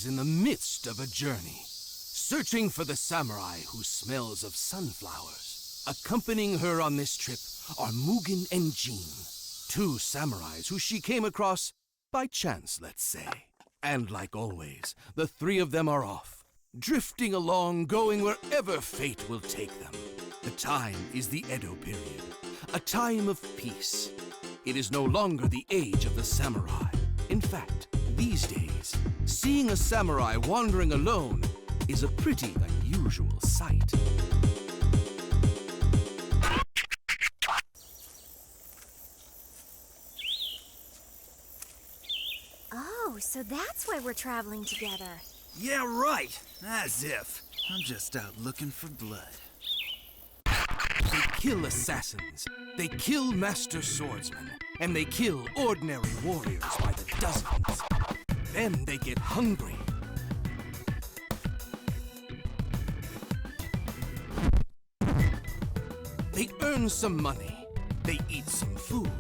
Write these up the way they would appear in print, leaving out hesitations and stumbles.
is in the midst of a journey, searching for the samurai who smells of sunflowers. Accompanying her on this trip are Mugen and Jin, two samurais who she came across by chance, let's say. And like always, the three of them are off, drifting along, going wherever fate will take them. The time is the Edo period, a time of peace. It is no longer the age of the samurai. In fact, these days, seeing a samurai wandering alone is a pretty unusual sight. Oh, so that's why we're traveling together. Yeah, right. As if. I'm just out looking for blood. They kill assassins, they kill master swordsmen, and they kill ordinary warriors by the dozens. Then they get hungry. They earn some money, they eat some food.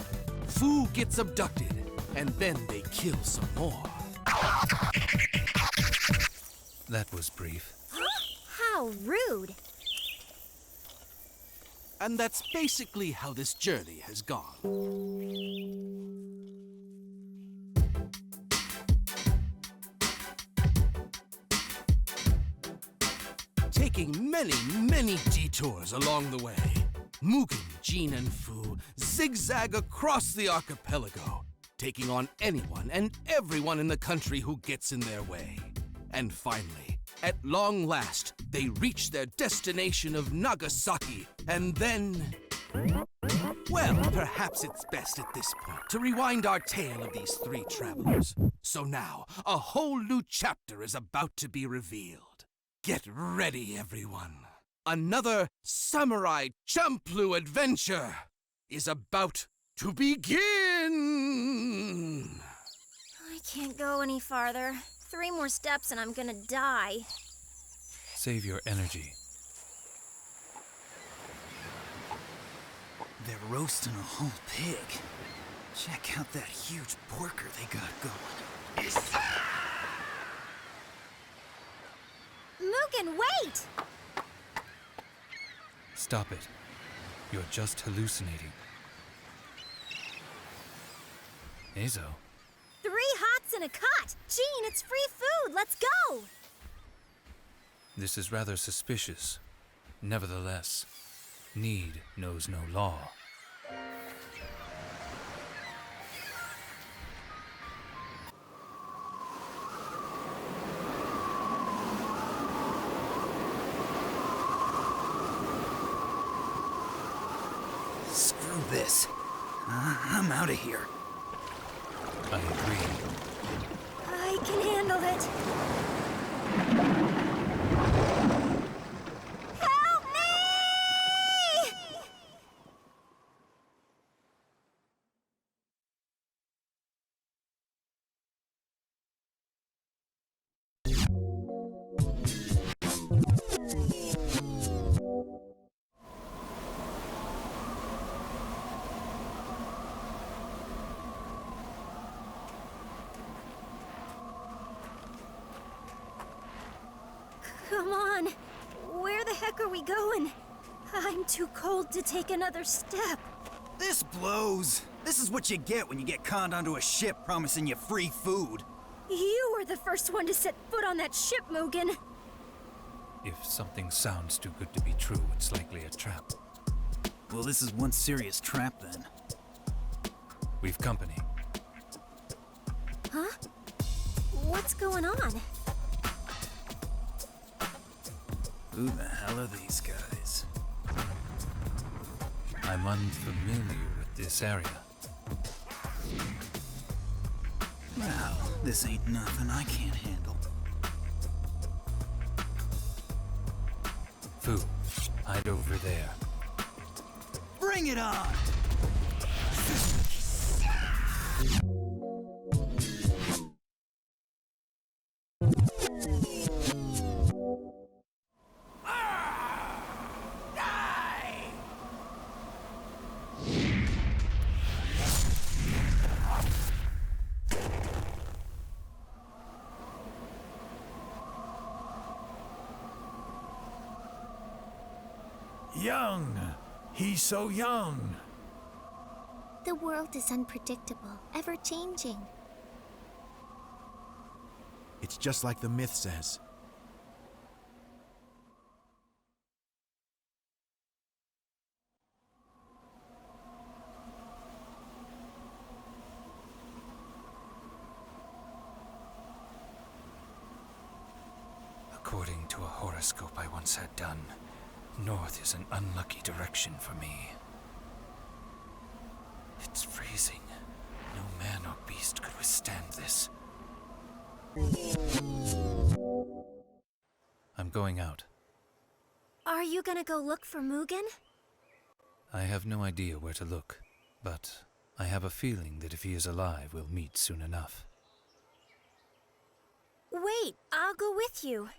Fu gets abducted, and then they kill some more. That was brief. How rude. And that's basically how this journey has gone. Taking many detours along the way, Mugen, Jin, and Fu zigzag across the archipelago, taking on anyone and everyone in the country who gets in their way. And finally, at long last, they reach their destination of Nagasaki, and then... Well, perhaps it's best at this point to rewind our tale of these three travelers. So now, a whole new chapter is about to be revealed. Get ready, everyone. Another Samurai Champloo adventure is about to begin! I can't go any farther. 3 more steps and I'm gonna die. Save your energy. They're roasting a whole pig. Check out that huge porker they got going. Mugen, wait! Stop it. You're just hallucinating. Azo. 3 hots in a cot! Jean, it's free food! Let's go! This is rather suspicious. Nevertheless, need knows no law. Screw this. I'm out of here. I agree. I can handle it. Help me! Come on. Where the heck are we going? I'm too cold to take another step. This blows. This is what you get when you get conned onto a ship promising you free food. You were the first one to set foot on that ship, Mugen. If something sounds too good to be true, it's likely a trap. Well, this is one serious trap then. We've company. Huh? What's going on? Who the hell are these guys? I'm unfamiliar with this area. Well, this ain't nothing I can't handle. Fu, hide over there. Bring it on! Young. He's so young. The world is unpredictable, ever-changing. It's just like the myth says. According to a horoscope I once had done, north is an unlucky direction for me. It's freezing. No man or beast could withstand this. I'm going out. Are you gonna go look for Mugen? I have no idea where to look, but I have a feeling that if he is alive, we'll meet soon enough. Wait, I'll go with you.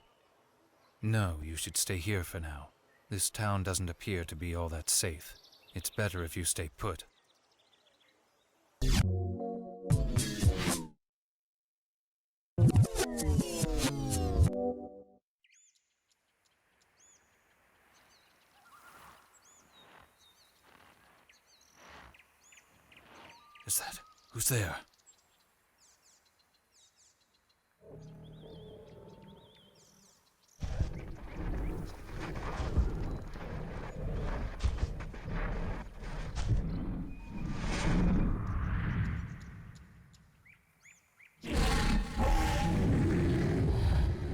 No, you should stay here for now. This town doesn't appear to be all that safe. It's better if you stay put. Is that? Who's there?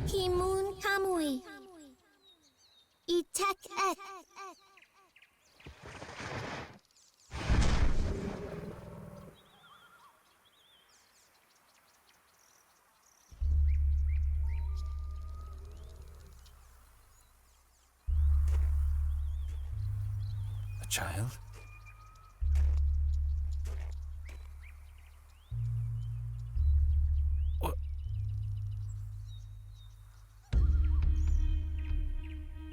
Kimun Kamui. Itek ek. A child? What?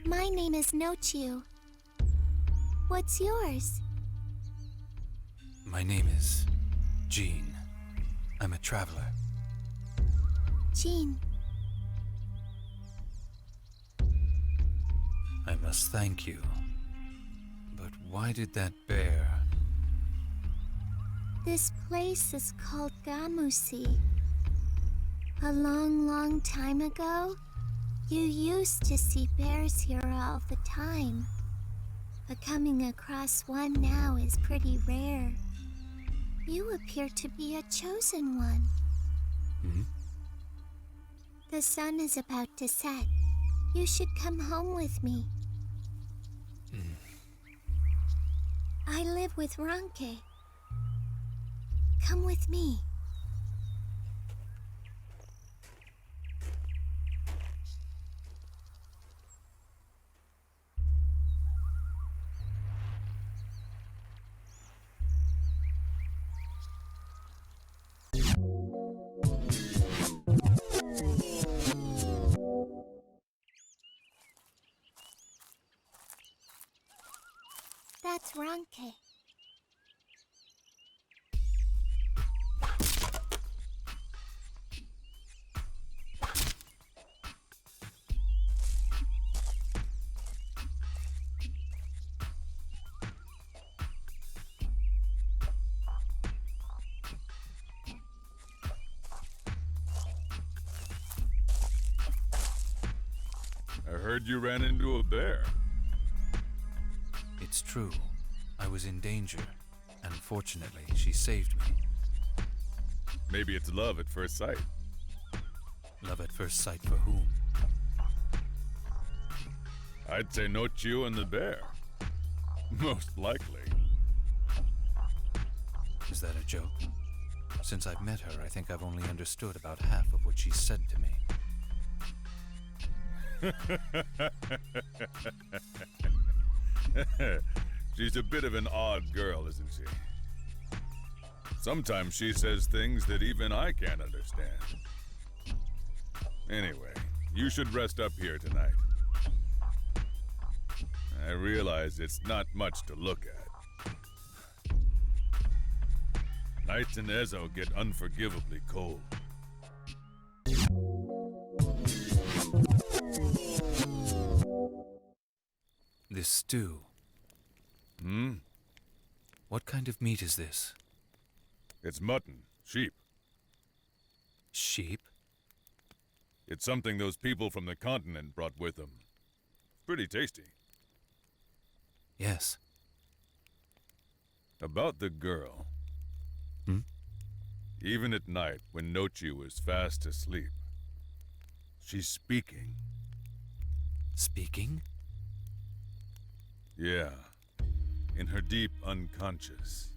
My name is Nochiu. What's yours? My name is Jean. I'm a traveler. Jean. I must thank you. But why did that bear? This place is called Gamusi. A long, long time ago, you used to see bears here all the time. But coming across one now is pretty rare. You appear to be a chosen one. Hmm? The sun is about to set. You should come home with me. I live with Ranke. Come with me. That's Ranke. I heard you ran into a bear. It's true. I was in danger, and fortunately, she saved me. Maybe it's love at first sight. Love at first sight for whom? I'd say Nochiu and the bear. Most likely. Is that a joke? Since I've met her, I think I've only understood about half of what she said to me. She's a bit of an odd girl, isn't she? Sometimes she says things that even I can't understand. Anyway, you should rest up here tonight. I realize it's not much to look at. Nights in Ezo get unforgivably cold. This stew. What kind of meat is this? It's mutton, sheep. Sheep? It's something those people from the continent brought with them. It's pretty tasty. Yes. About the girl. Even at night, when Nochiu is fast asleep, she's speaking. Speaking? Yeah. In her deep unconscious.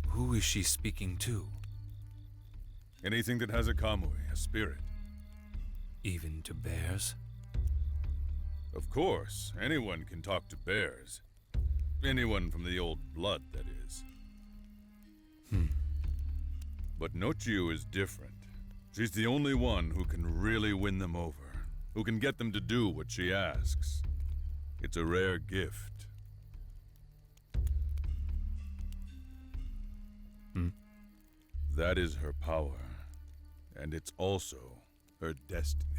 Who is she speaking to? Anything that has a kamui, a spirit. Even to bears? Of course, anyone can talk to bears. Anyone from the old blood, that is. But Nochiu is different. She's the only one who can really win them over, who can get them to do what she asks. It's a rare gift. That is her power, and it's also her destiny.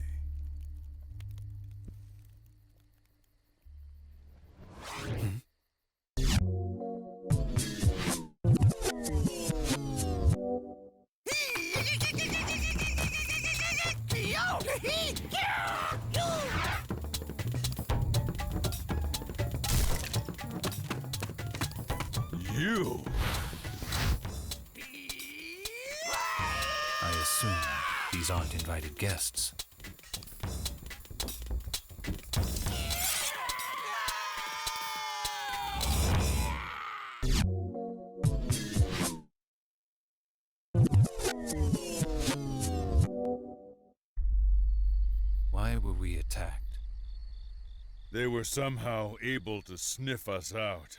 You! I assume these aren't invited guests. Why were we attacked? They were somehow able to sniff us out.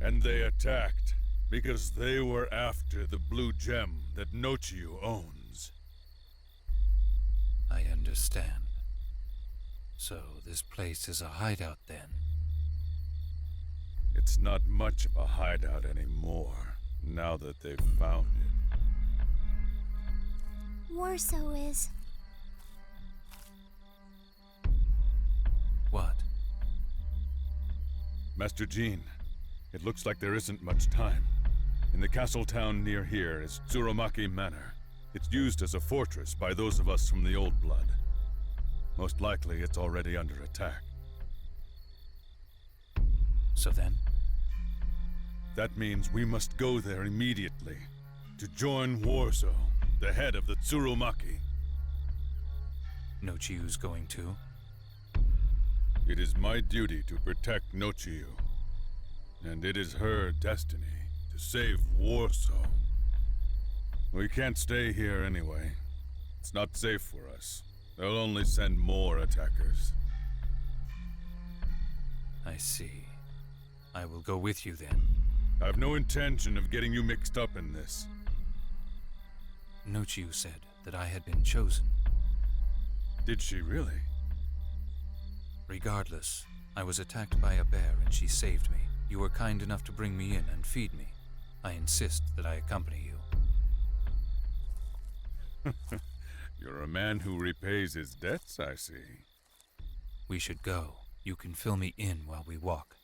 And they attacked because they were after the blue gem that Nochiu owns. I understand. So this place is a hideout then? It's not much of a hideout anymore, now that they've found it. Warsaw is. What? Master Jin, it looks like there isn't much time. In the castle town near here is Tsurumaki Manor. It's used as a fortress by those of us from the Old Blood. Most likely it's already under attack. So then? That means we must go there immediately to join Warsaw, the head of the Tsurumaki. Nochiu's going too? It is my duty to protect Nochiu. And it is her destiny to save Warsaw. We can't stay here anyway. It's not safe for us. They'll only send more attackers. I see. I will go with you then. I have no intention of getting you mixed up in this. Nochiu said that I had been chosen. Did she really? Regardless, I was attacked by a bear and she saved me. You were kind enough to bring me in and feed me. I insist that I accompany you. You're a man who repays his debts, I see. We should go. You can fill me in while we walk.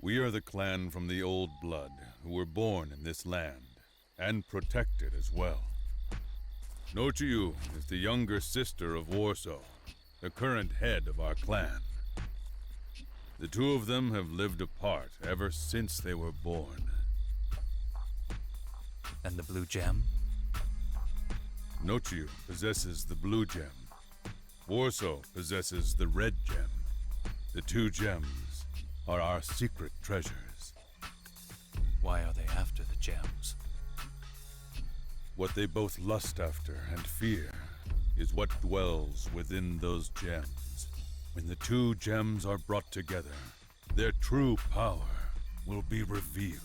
We are the clan from the Old Blood who were born in this land, and protected as well. Nochiu is the younger sister of Warsaw, the current head of our clan. The two of them have lived apart ever since they were born. And the blue gem? Nochiu possesses the blue gem. Warsaw possesses the red gem. The two gems are our secret treasures. Why are they after the gems? What they both lust after and fear is what dwells within those gems. When the two gems are brought together, their true power will be revealed.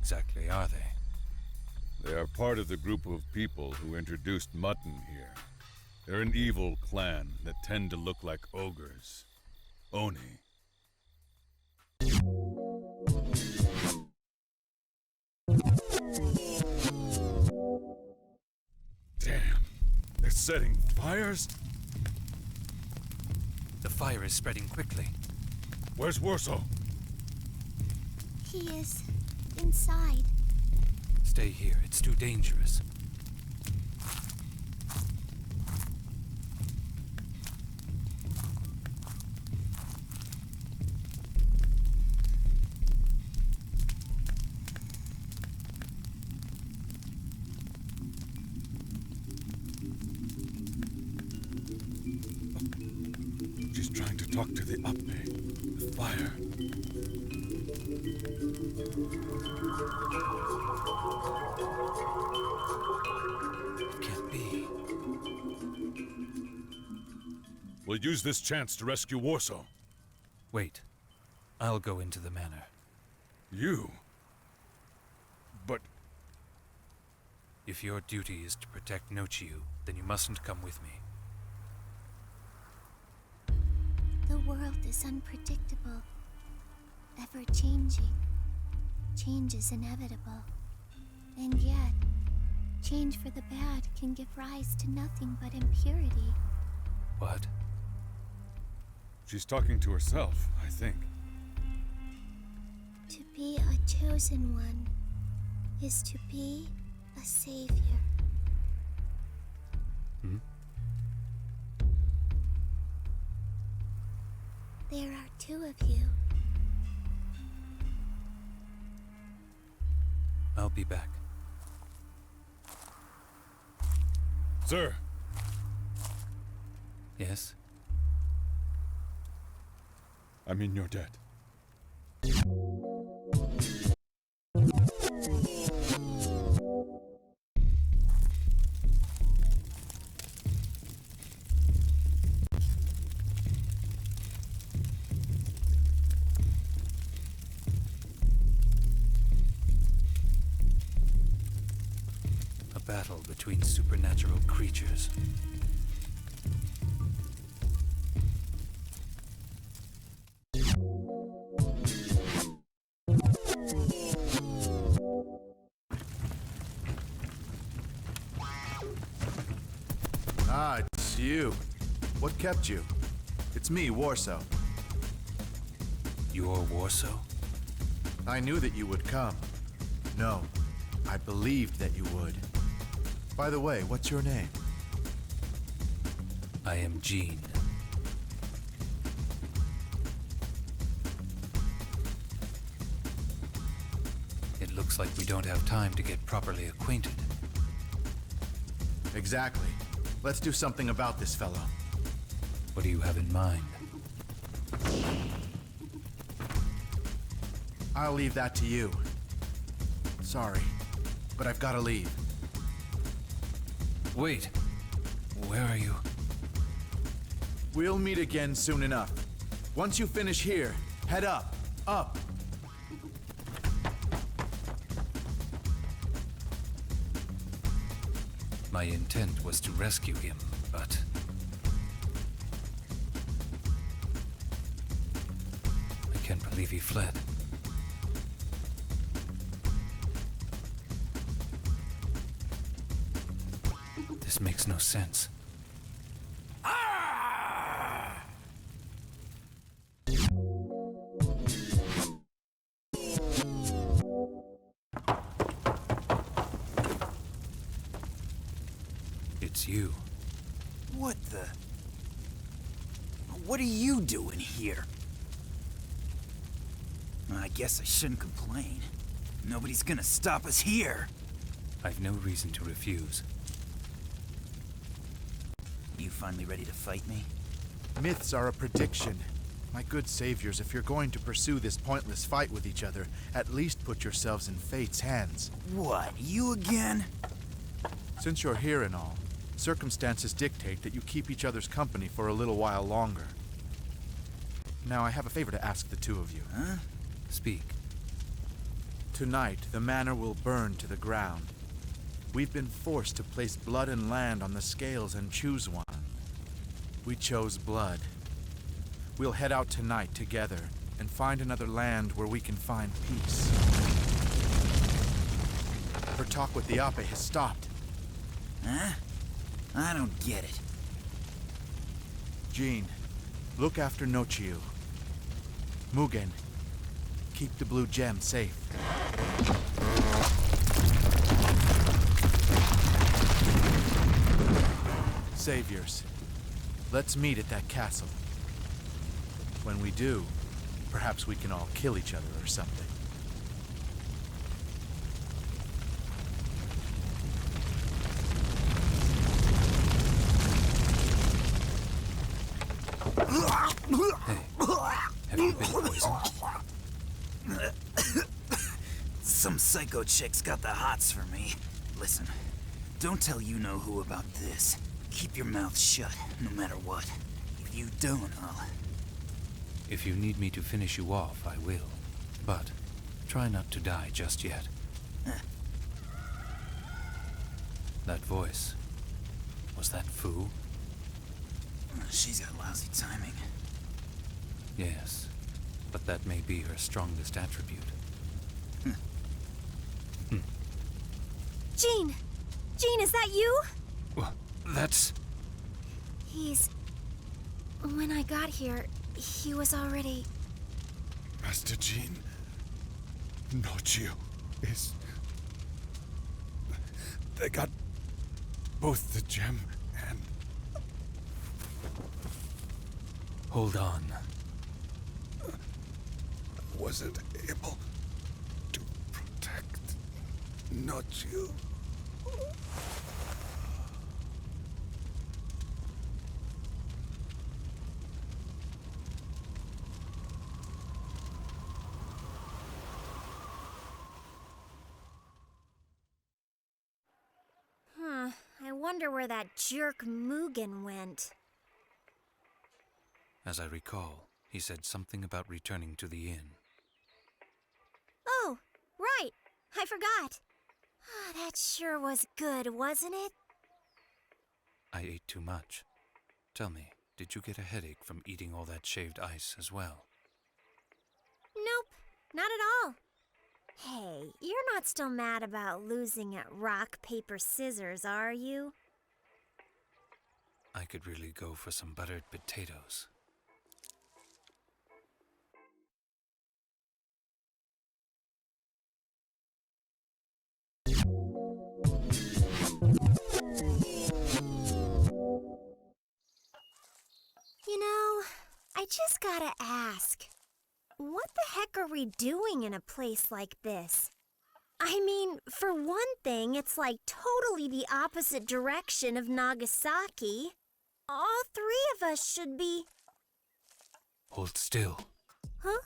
exactly are they? They are part of the group of people who introduced mutton here. They're an evil clan that tend to look like ogres. Oni. Damn. They're setting fires? The fire is spreading quickly. Where's Warsaw? He is inside. Stay here. It's too dangerous. She's trying to talk to the abit. The fire. Can't be. We'll use this chance to rescue Warsaw. Wait. I'll go into the manor. You? But If your duty is to protect Nochiu, then you mustn't come with me. The world is unpredictable, ever changing. Change is inevitable. And yet, change for the bad can give rise to nothing but impurity. What? she's talking to herself, I think. To be a chosen one is to be a savior. Hmm? There are two of you. I'll be back. Sir, Yes? I'm in your debt. A battle between supernatural creatures. Ah, it's you. What kept you? It's me, Warsaw. You're Warsaw? I knew that you would come. No, I believed that you would. By the way, what's your name? I am Jean. It looks like we don't have time to get properly acquainted. Exactly. Let's do something about this fellow. What do you have in mind? I'll leave that to you. Sorry, but I've got to leave. Wait. Where are you? We'll meet again soon enough. Once you finish here, head up. Up. My intent was to rescue him, but... I can't believe he fled. This makes no sense. It's you. What the? What are you doing here? I guess I shouldn't complain. Nobody's gonna stop us here. I've no reason to refuse. You finally ready to fight me? Myths are a prediction. My good saviors, if you're going to pursue this pointless fight with each other, at least put yourselves in fate's hands. What, you again? Since you're here and all, circumstances dictate that you keep each other's company for a little while longer. Now, I have a favor to ask the two of you. Huh? Speak. Tonight, the manor will burn to the ground. We've been forced to place blood and land on the scales and choose one. We chose blood. We'll head out tonight together and find another land where we can find peace. Her talk with the abit has stopped. Huh? I don't get it. Jin, look after Nochiu. Mugen, keep the blue gem safe. Saviors, let's meet at that castle. When we do, perhaps we can all kill each other or something. Have you been poisoned? Some psycho chick's got the hots for me. Listen, don't tell you-know-who about this. Keep your mouth shut, no matter what. If you don't, I'll... If you need me to finish you off, I will. But try not to die just yet. That voice, was that Fu? She's got lousy timing. Yes, but that may be her strongest attribute. Jin! Jin, is that you? Well, that's... When I got here, he was already... Master Jin, Nochiu is... They got both the gem and... Hold on. Wasn't able to protect Nochiu. I wonder where that jerk Mugen went. As I recall, he said something about returning to the inn. Oh, right. I forgot. That sure was good, wasn't it? I ate too much. Tell me, did you get a headache from eating all that shaved ice as well? Nope, not at all. Hey, you're not still mad about losing at rock, paper, scissors, are you? I could really go for some buttered potatoes. You know, I just gotta ask. What the heck are we doing in a place like this? I mean, for one thing, it's like totally the opposite direction of Nagasaki. All three of us should be... Hold still. Huh?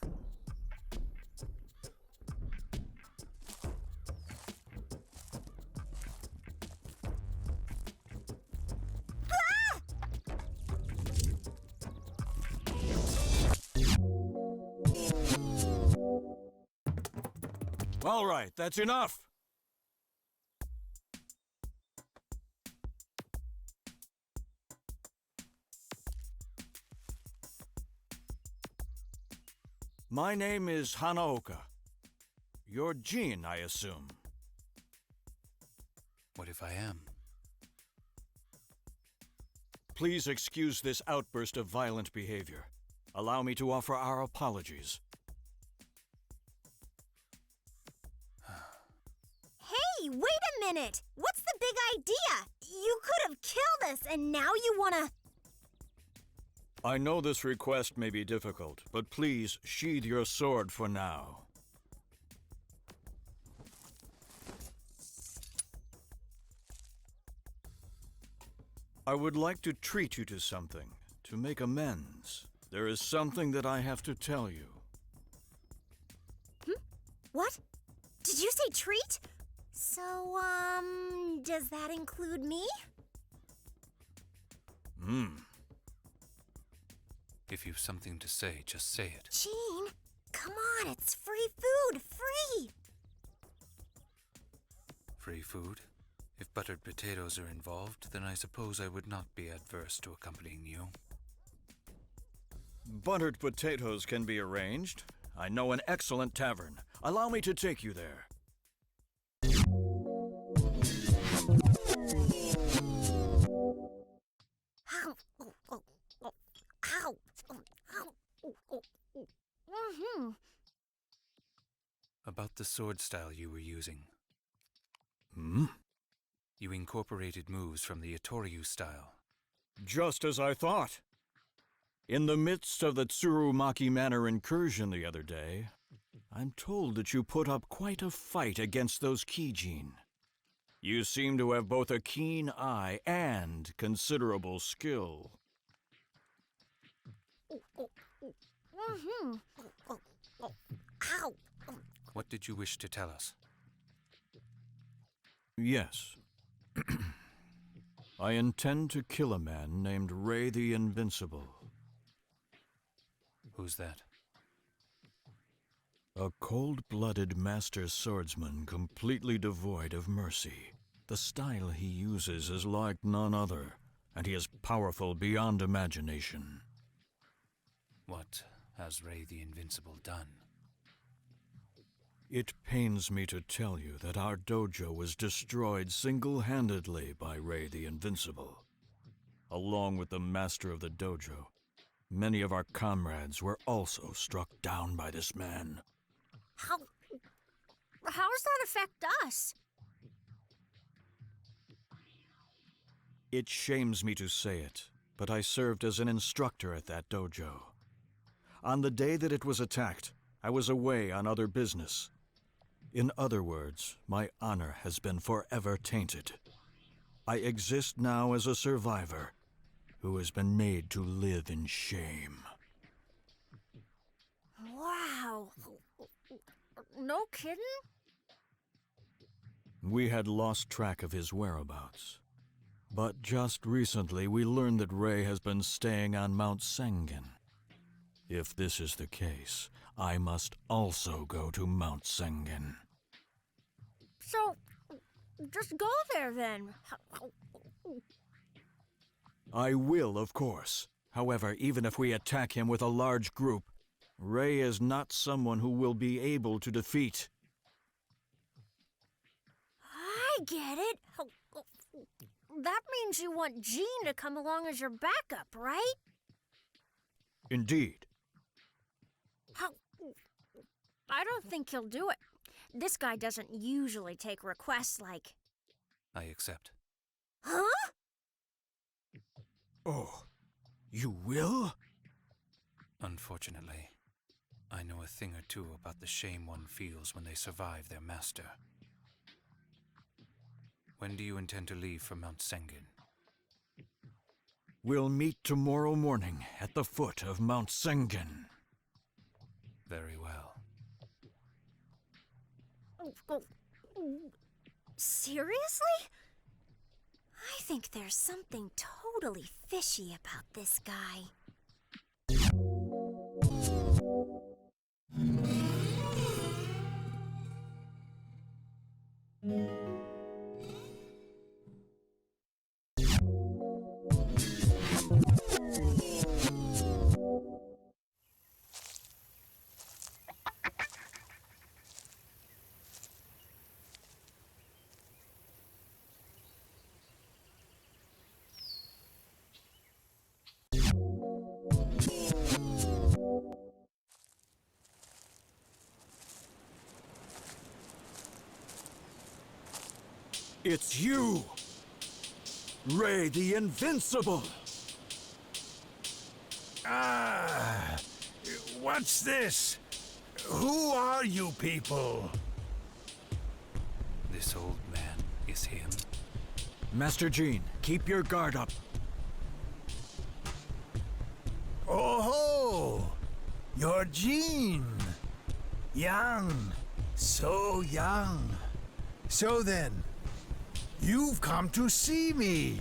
All right, that's enough. My name is Hanaoka. You're Jin, I assume. What if I am? Please excuse this outburst of violent behavior. Allow me to offer our apologies. Hey, wait a minute! What's the big idea? You could have killed us, and now you wanna... I know this request may be difficult, but please sheathe your sword for now. I would like to treat you to something, to make amends. There is something that I have to tell you. What? Did you say treat? So, does that include me? If you've something to say, just say it. Gene, come on, it's free food, free! food. If buttered potatoes are involved, then I suppose I would not be adverse to accompanying you. Buttered potatoes can be arranged. I know an excellent tavern. Allow me to take you there. About the sword style you were using. Hmm? You incorporated moves from the Itoryu style. Just as I thought. In the midst of the Tsurumaki Manor incursion the other day, I'm told that you put up quite a fight against those Kijin. You seem to have both a keen eye and considerable skill. What did you wish to tell us? Yes. I intend to kill a man named Ray the Invincible. Who's that? A cold-blooded master swordsman completely devoid of mercy. The style he uses is like none other, and he is powerful beyond imagination. What has Ray the Invincible done? It pains me to tell you that our dojo was destroyed single-handedly by Ray the Invincible. Along with the master of the dojo, many of our comrades were also struck down by this man. How does that affect us? It shames me to say it, but I served as an instructor at that dojo. On the day that it was attacked, I was away on other business. In other words, my honor has been forever tainted. I exist now as a survivor who has been made to live in shame. Wow. No kidding? We had lost track of his whereabouts. But just recently we learned that Ray has been staying on Mount Sengen. If this is the case, I must also go to Mount Sengen. So, just go there then. I will, of course. However, even if we attack him with a large group, Ray is not someone who will be able to defeat. I get it. That means you want Jean to come along as your backup, right? Indeed. I don't think he'll do it. This guy doesn't usually take requests like... I accept. Huh? Oh, you will? Unfortunately, I know a thing or two about the shame one feels when they survive their master. When do you intend to leave for Mount Sengen? We'll meet tomorrow morning at the foot of Mount Sengen. Very well. Seriously? I think there's something totally fishy about this guy. It's you! Ray the Invincible! Ah! What's this? Who are you people? This old man is him. Master Jean, keep your guard up. Oh-ho! You're Jean! Young. So young. So then, you've come to see me.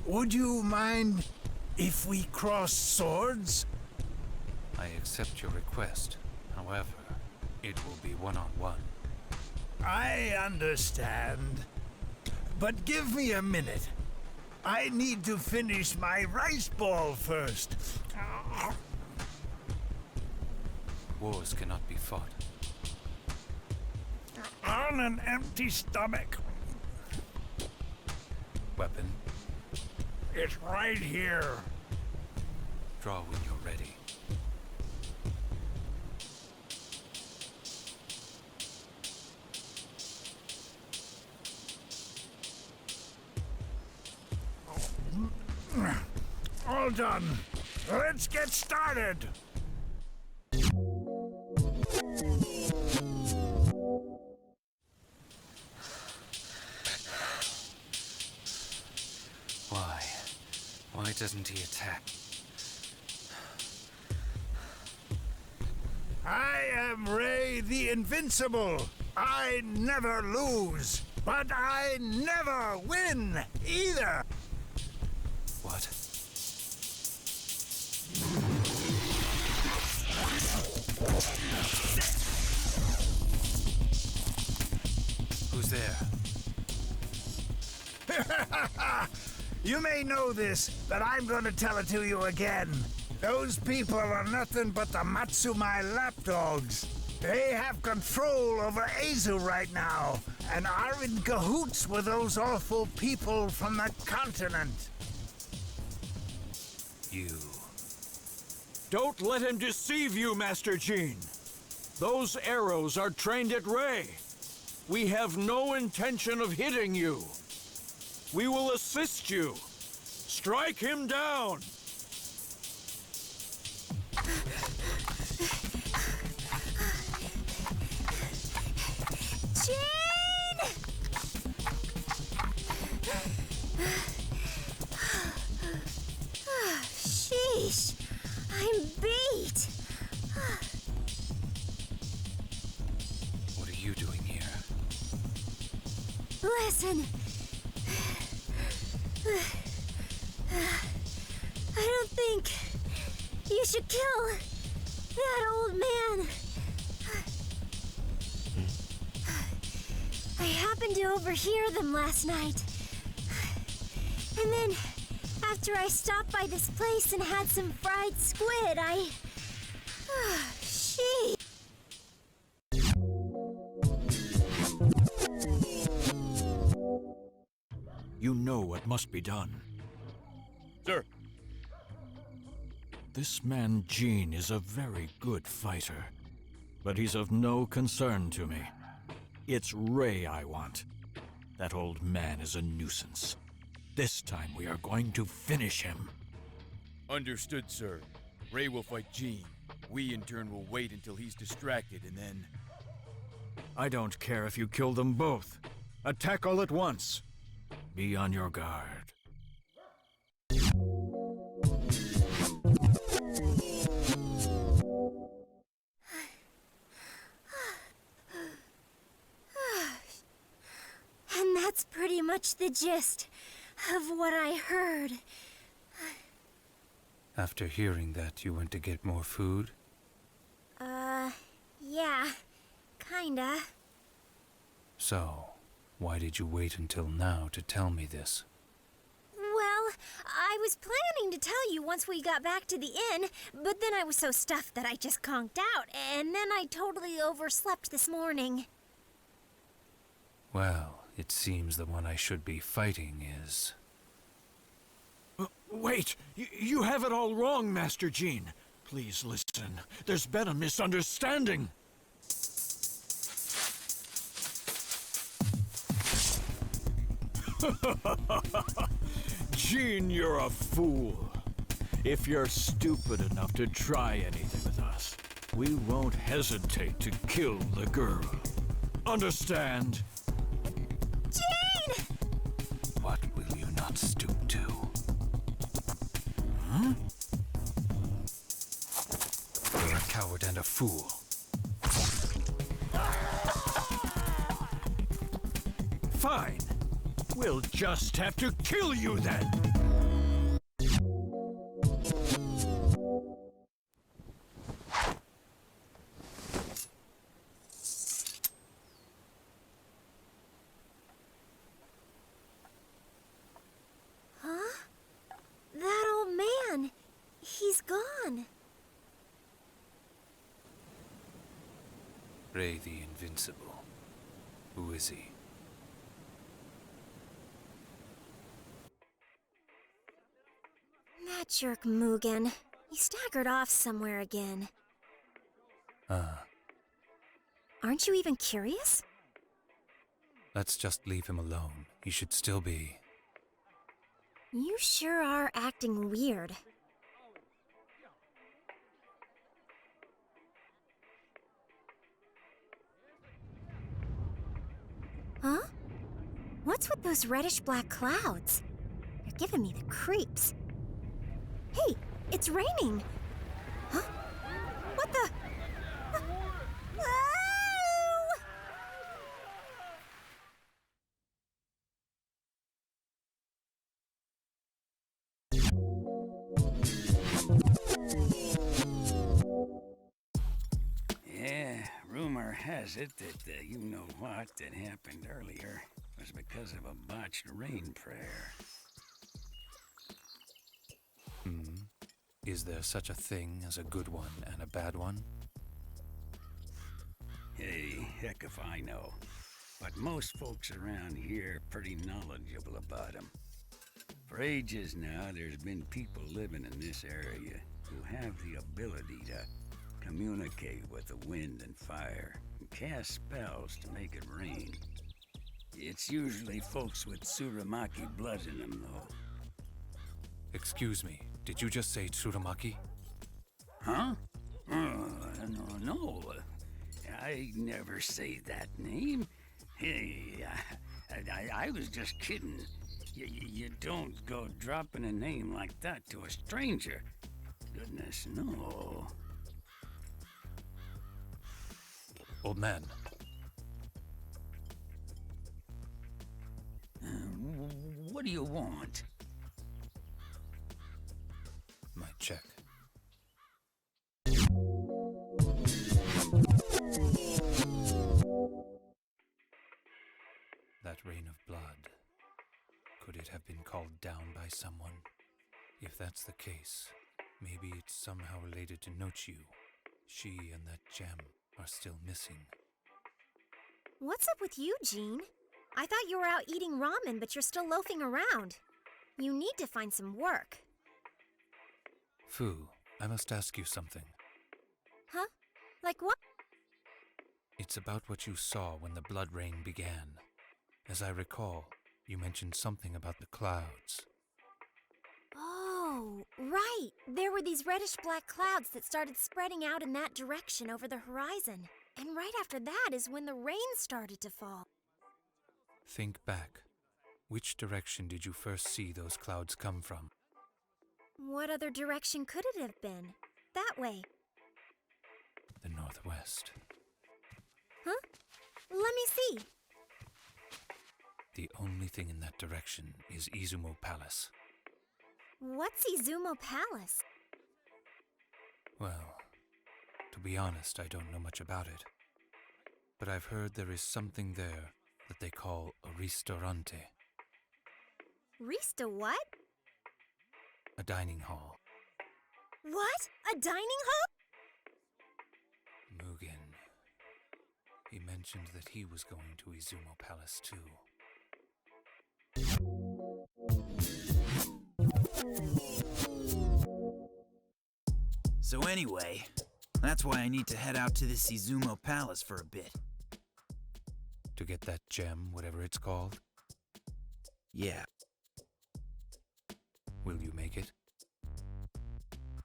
Would you mind if we cross swords? I accept your request. However, it will be one-on-one. I understand. but give me a minute. I need to finish my rice ball first. Wars cannot be fought. On an empty stomach. Weapon, It's right here. draw when you're ready. All done. Let's get started. Why? Why doesn't he attack? I am Ray the Invincible. I never lose, but I never win either. What? Who's there? You may know this, but I'm going to tell it to you again. Those people are nothing but the Matsumai lapdogs. They have control over Azu right now, and are in cahoots with those awful people from the continent. You. Don't let him deceive you, Master Jin. Those arrows are trained at Ray. We have no intention of hitting you. We will assist you. Strike him down. Jin! Sheesh, I'm beat. What are you doing here? Listen. I don't think you should kill that old man. I happened to overhear them last night. And then, after I stopped by this place and had some fried squid, She. You know what must be done. Sir, This man Jin is a very good fighter, but he's of no concern to me. It's Ray I want. That old man is a nuisance. This time we are going to finish him. Understood, sir. Ray will fight Jean. We, in turn, will wait until he's distracted and then... I don't care if you kill them both. Attack all at once. Be on your guard. And that's pretty much the gist of what I heard. After hearing that, you went to get more food? Yeah, kinda. So, why did you wait until now to tell me this? Well, I was planning to tell you once we got back to the inn, but then I was so stuffed that I just conked out, and then I totally overslept this morning. Well, it seems the one I should be fighting is... Wait! You have it all wrong, Master Jin. Please listen. There's been a misunderstanding. Jin, you're a fool. If you're stupid enough to try anything with us, we won't hesitate to kill the girl. Understand? Jane! What will you not stoop to? Huh? You're a coward and a fool. Fine. We'll just have to kill you then. Ray the Invincible. Who is he? That jerk Mugen. He staggered off somewhere again. Aren't you even curious? Let's just leave him alone. He should still be... You sure are acting weird. Huh? What's with those reddish-black clouds? They're giving me the creeps. Hey, it's raining! Huh? What the... Oh! Yeah, rumor has it that the you-know-what that happened earlier was because of a botched rain prayer. Is there such a thing as a good one and a bad one? Hey, heck if I know. But most folks around here are pretty knowledgeable about them. For ages now, there's been people living in this area who have the ability to communicate with the wind and fire and cast spells to make it rain. It's usually folks with Tsurumaki blood in them, though. Excuse me, did you just say Tsurumaki? Huh? No. I never say that name. Hey, I was just kidding. You don't go dropping a name like that to a stranger. Goodness, no. Old man, What do you want? my check. That rain of blood. Could it have been called down by someone? If that's the case, maybe it's somehow related to Nochiu. She and that gem are still missing. What's up with you, Jean? I thought you were out eating ramen, but you're still loafing around. You need to find some work. Fu, I must ask you something. Huh? Like what? It's about what you saw when the blood rain began. As I recall, you mentioned something about the clouds. Oh, right. There were these reddish-black clouds that started spreading out in that direction over the horizon. And right after that is when the rain started to fall. Think back. Which direction did you first see those clouds come from? What other direction could it have been? That way. The northwest. Huh? Let me see. The only thing in that direction is Izumo Palace. What's Izumo Palace? Well, to be honest, I don't know much about it. But I've heard there is something there that they call a ristorante. Rista what? A dining hall. What? A dining hall? Mugen. He mentioned that he was going to Izumo Palace too. So anyway, that's why I need to head out to this Izumo Palace for a bit. To get that gem, whatever it's called? Yeah, Will you make it?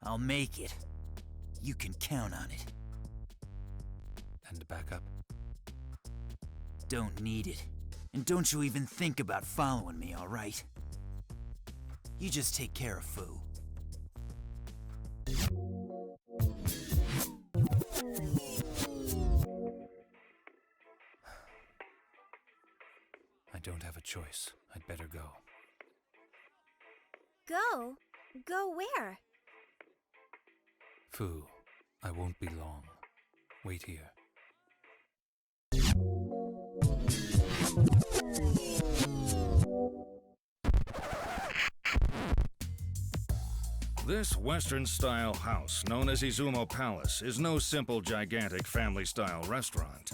I'll make it. You can count on it. And backup? Don't need it. And don't you even think about following me, all right? You just take care of Fu. I don't have a choice. I'd better go. Go? Go where? Fu, I won't be long. Wait here. This Western-style house, known as Izumo Palace, is no simple, gigantic family-style restaurant.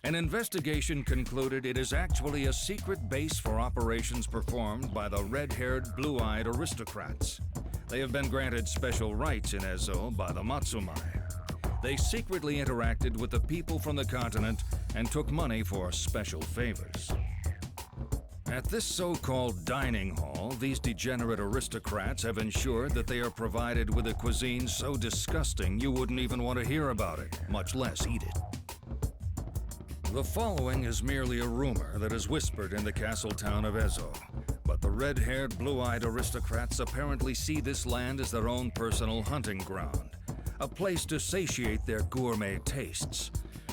An investigation concluded it is actually a secret base for operations performed by the red-haired, blue-eyed aristocrats. They have been granted special rights in Ezo by the Matsumai. They secretly interacted with the people from the continent and took money for special favors. At this so-called dining hall, these degenerate aristocrats have ensured that they are provided with a cuisine so disgusting you wouldn't even want to hear about it, much less eat it. The following is merely a rumor that is whispered in the castle town of Ezo, but the red-haired, blue-eyed aristocrats apparently see this land as their own personal hunting ground, a place to satiate their gourmet tastes,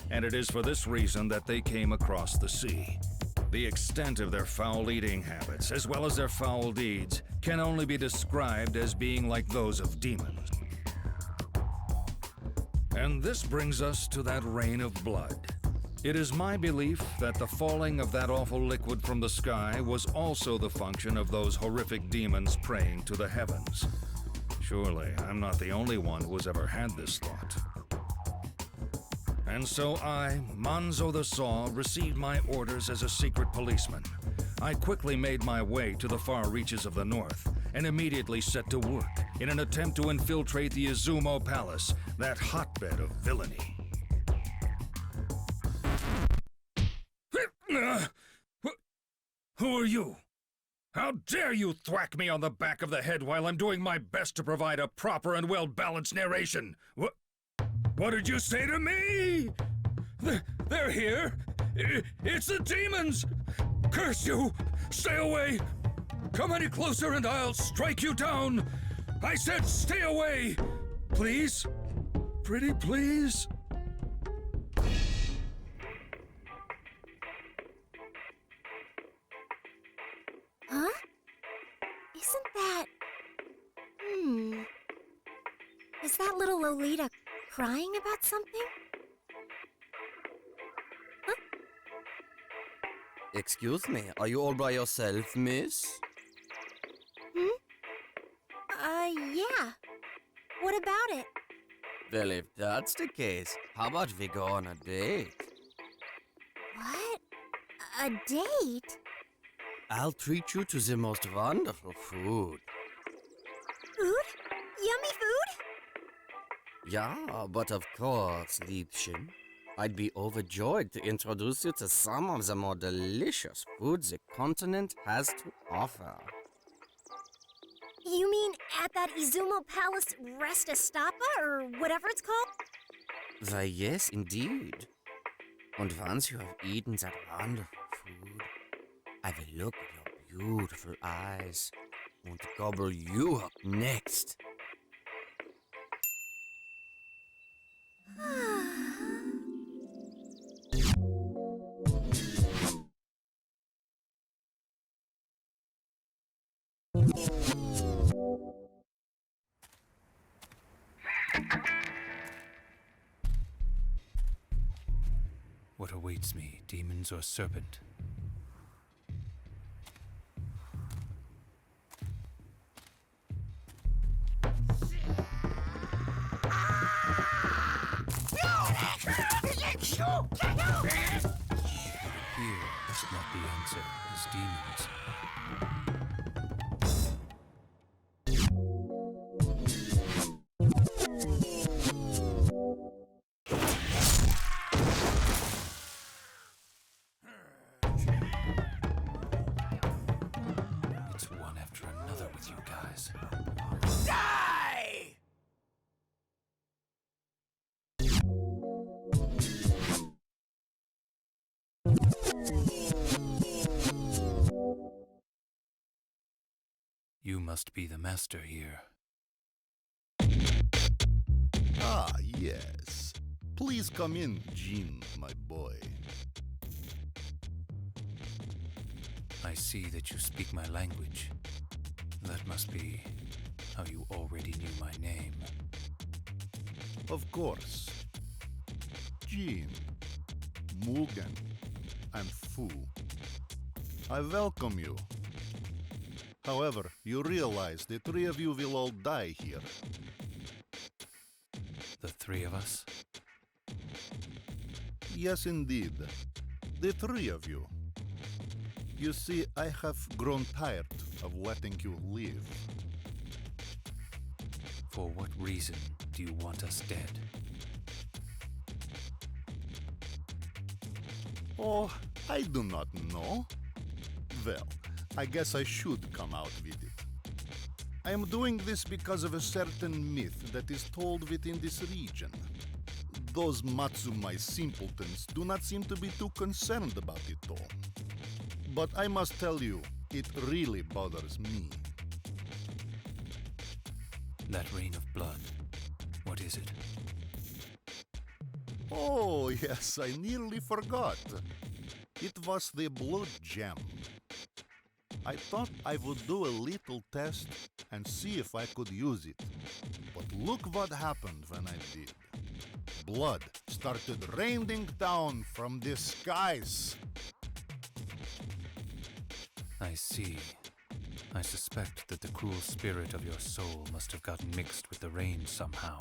and it is for this reason that they came across the sea. The extent of their foul eating habits, as well as their foul deeds, can only be described as being like those of demons. And this brings us to that rain of blood. It is my belief that the falling of that awful liquid from the sky was also the function of those horrific demons praying to the heavens. Surely, I'm not the only one who has ever had this thought. And so I, Manzo the Saw, received my orders as a secret policeman. I quickly made my way to the far reaches of the north and immediately set to work in an attempt to infiltrate the Izumo Palace, that hotbed of villainy. Who are you? How dare you thwack me on the back of the head while I'm doing my best to provide a proper and well-balanced narration? What did you say to me? They're here. It's the demons! Curse you! Stay away! Come any closer and I'll strike you down! I said stay away! Please? Pretty please? Huh? Isn't that... Is that little Lolita crying about something? Huh? Excuse me, are you all by yourself, miss? Yeah. What about it? Well, if that's the case, how about we go on a date? What? A date? I'll treat you to the most wonderful food. Food? Yummy food? Yeah, but of course, Liebchen. I'd be overjoyed to introduce you to some of the more delicious foods the continent has to offer. You mean at that Izumo Palace Rest Estapa, or whatever it's called? Why, yes, indeed. And once you have eaten that wonderful food, I will look at your beautiful eyes and gobble you up next. What awaits me, demons or serpent? Here is not the answer, as demons. It's one after another with you guys. Die! You must be the master here. Ah, yes. Please come in, Jin, my boy. I see that you speak my language. That must be how you already knew my name. Of course. Jin, Mugen, and Fu. I welcome you. However, you realize the three of you will all die here. The three of us? Yes, indeed. The three of you. You see, I have grown tired of letting you live. For what reason do you want us dead? Oh, I do not know. Well, I guess I should come out with it. I am doing this because of a certain myth that is told within this region. Those Matsumai simpletons do not seem to be too concerned about it though. But I must tell you, it really bothers me. That rain of blood, what is it? Oh, yes, I nearly forgot. It was the blood gem. I thought I would do a little test and see if I could use it. But look what happened when I did. Blood started raining down from the skies. I see. I suspect that the cruel spirit of your soul must have gotten mixed with the rain somehow.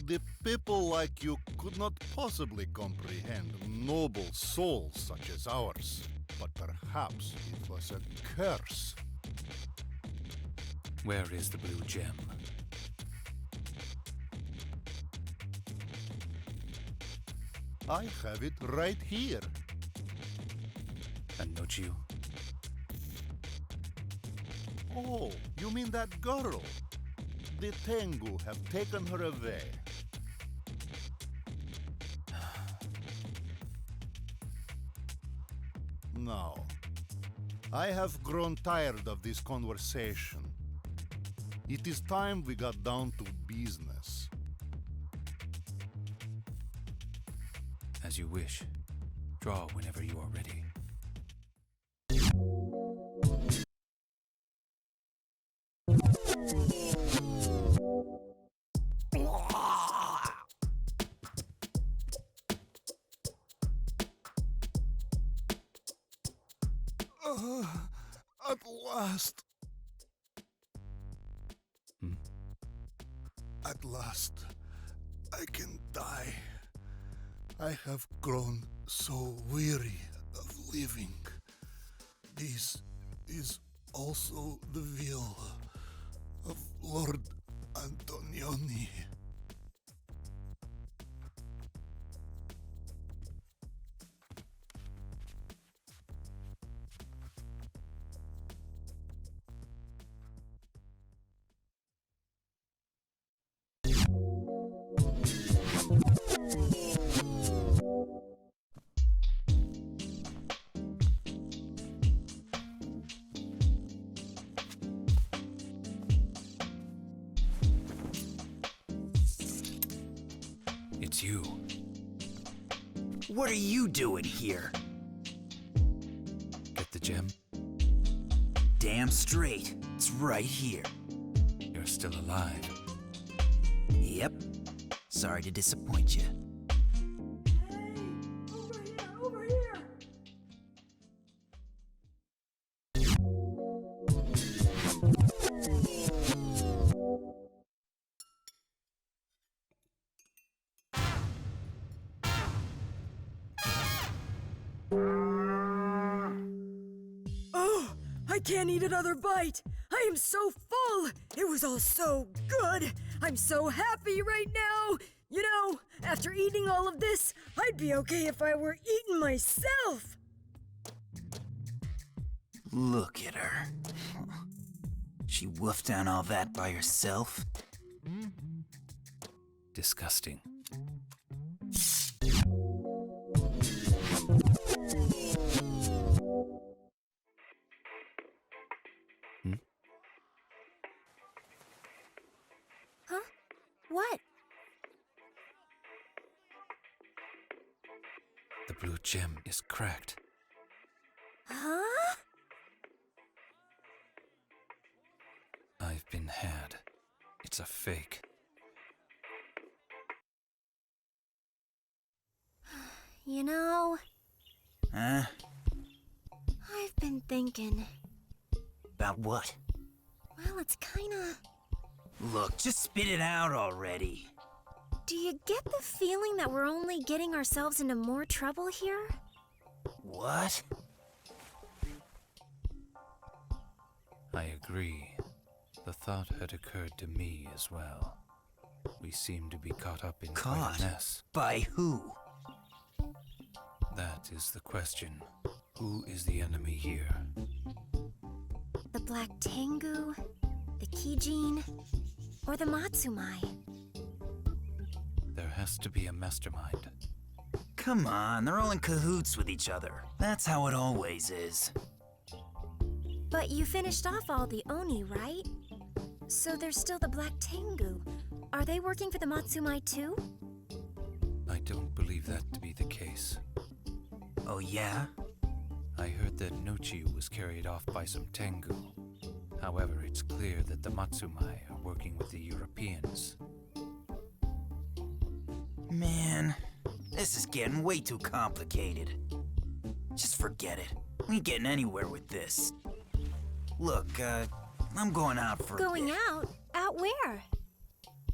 The people like you could not possibly comprehend noble souls such as ours. But perhaps it was a curse. Where is the blue gem? I have it right here. And Nochiu? Oh, you mean that girl? The Tengu have taken her away. Now, I have grown tired of this conversation. It is time we got down to business. As you wish. Draw whenever you are ready. At last. At last, I can die. I have grown so weary of living. This is also the will of Lord Antonioni. It's you. What are you doing here? Get the gem? Damn straight. It's right here. You're still alive. Yep. Sorry to disappoint you. Hey! Over here! Over here! Oh, I can't eat another bite. I am so full. It was all so good. I'm so happy right now. You know, after eating all of this, I'd be okay if I were eating myself. Look at her. She wolfed down all that by herself. Disgusting. Huh? What? The blue gem is cracked. Huh? I've been had. It's a fake. You know, Huh? I've been thinking. About what? Well, it's kinda... Look, just spit it out already. Do you get the feeling that we're only getting ourselves into more trouble here? What? I agree. The thought had occurred to me as well. We seem to be caught up in quite a mess. By who? That is the question. Who is the enemy here? The Black Tengu, the Kijin, or the Matsumai? There has to be a mastermind. Come on, they're all in cahoots with each other. That's how it always is. But you finished off all the Oni, right? So there's still the Black Tengu. Are they working for the Matsumai too? I don't believe that to be the case. Oh yeah? I heard that Nochiu was carried off by some Tengu. However, it's clear that the Matsumai are working with the Europeans. Man, this is getting way too complicated. Just forget it. We ain't getting anywhere with this. Look, I'm going out for a bit. Out? Out where?